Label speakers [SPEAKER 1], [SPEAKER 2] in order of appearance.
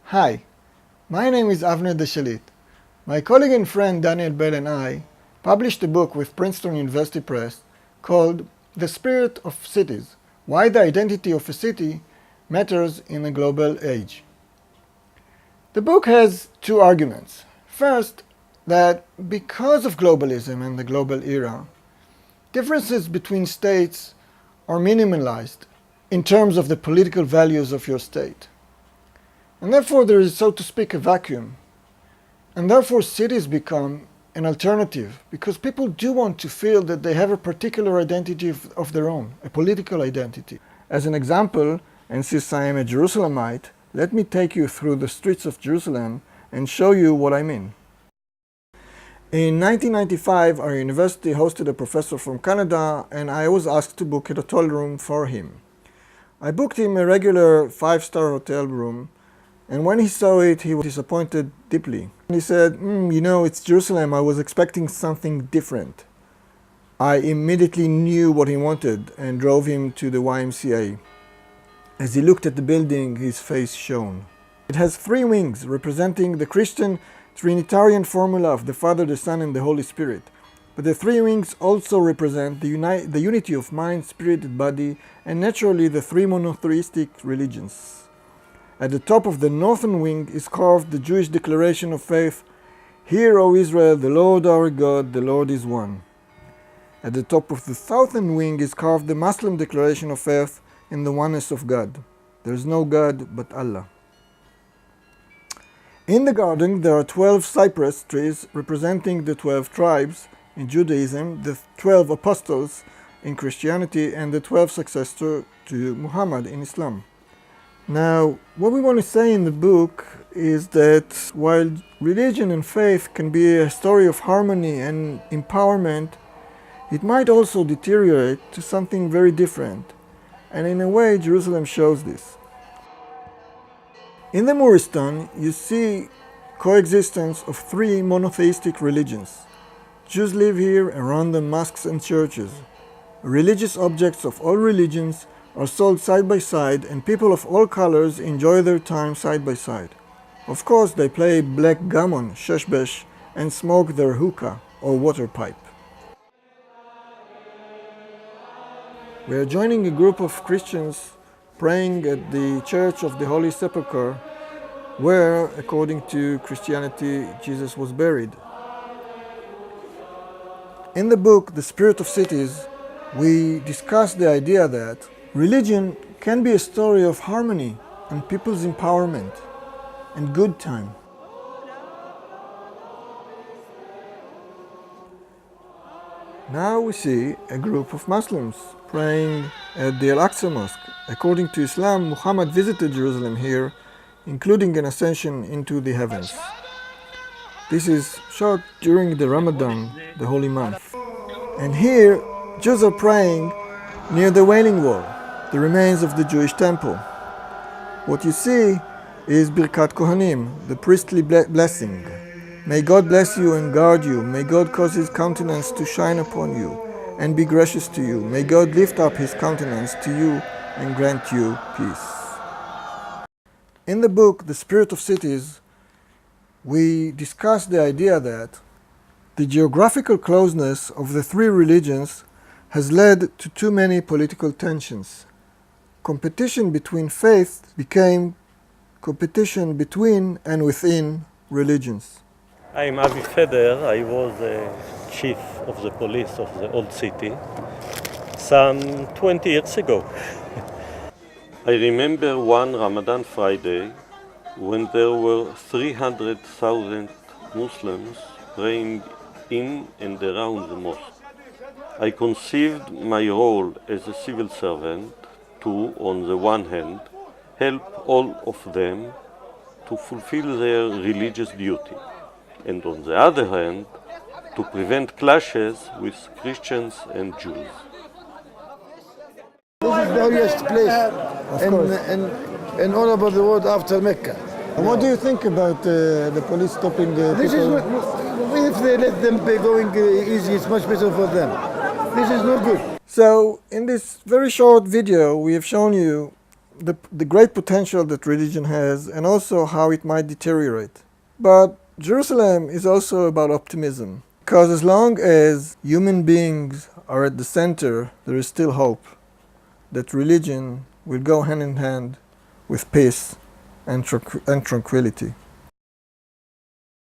[SPEAKER 1] Hi, my name is Avner the. My colleague and friend Daniel Bell and I published a book with Princeton University Press called The Spirit of Cities: Why the Identity of a City Matters in a Global Age. The book has two arguments. First, that because of globalism and the global era, differences between states are minimalized in terms of the political values of your state. And therefore there is, so to speak, a vacuum. And therefore cities become an alternative, because people do want to feel that they have a particular identity of their own, a political identity. As an example, and since I am a Jerusalemite, let me take you through the streets of Jerusalem and show you what I mean. In 1995, our university hosted a professor from Canada, and I was asked to book a hotel room for him. I booked him a regular 5-star hotel room, and when he saw it, he was disappointed deeply. He said, it's Jerusalem, I was expecting something different. I immediately knew what he wanted and drove him to the YMCA. As he looked at the building, his face shone. It has 3 wings, representing the Christian Trinitarian formula of the Father, the Son, and the Holy Spirit. But the 3 wings also represent the unity of mind, spirit, and body, and naturally the 3 monotheistic religions. At the top of the northern wing is carved the Jewish declaration of faith, "Hear, O Israel, the Lord our God, the Lord is one." At the top of the southern wing is carved the Muslim declaration of faith in the oneness of God. There is no God but Allah. In the garden there are 12 cypress trees representing the 12 tribes in Judaism, the 12 apostles in Christianity, and the 12 successors to Muhammad in Islam. Now, what we want to say in the book is that while religion and faith can be a story of harmony and empowerment, it might also deteriorate to something very different. And in a way, Jerusalem shows this. In the Muristan, you see coexistence of 3 monotheistic religions. Jews live here around the mosques and churches. Religious objects of all religions are sold side by side, and people of all colors enjoy their time side by side. Of course, they play backgammon, sheshbesh, and smoke their hookah or water pipe. We are joining a group of Christians praying at the Church of the Holy Sepulchre, where, according to Christianity, Jesus was buried. In the book, The Spirit of Cities, we discuss the idea that religion can be a story of harmony and people's empowerment and good time. Now we see a group of Muslims praying at the Al-Aqsa Mosque. According to Islam, Muhammad visited Jerusalem here, including an ascension into the heavens. This is shot during the Ramadan, the holy month. And here, Jews are praying near the Wailing Wall, the remains of the Jewish temple. What you see is Birkat Kohanim, the priestly blessing. May God bless you and guard you. May God cause his countenance to shine upon you and be gracious to you. May God lift up his countenance to you and grant you peace. In the book, The Spirit of Cities, we discuss the idea that the geographical closeness of the 3 religions has led to too many political tensions. Competition between faiths became competition between and within religions.
[SPEAKER 2] I'm Avi Feder. I was the chief of the police of the old city some 20 years ago. I remember one Ramadan Friday when there were 300,000 Muslims praying in and around the mosque. I conceived my role as a civil servant to, on the one hand, help all of them to fulfill their religious duty, and on the other hand, to prevent clashes with Christians and Jews.
[SPEAKER 3] This is the holiest place in all over the world after Mecca.
[SPEAKER 1] And what do you think about the police stopping
[SPEAKER 3] This is what, if they let them be going easy, it's much better for them. This is not good.
[SPEAKER 1] So, in this very short video, we have shown you the great potential that religion has and also how it might deteriorate. But Jerusalem is also about optimism, because as long as human beings are at the center, there is still hope that religion will go hand in hand with peace and tranquility.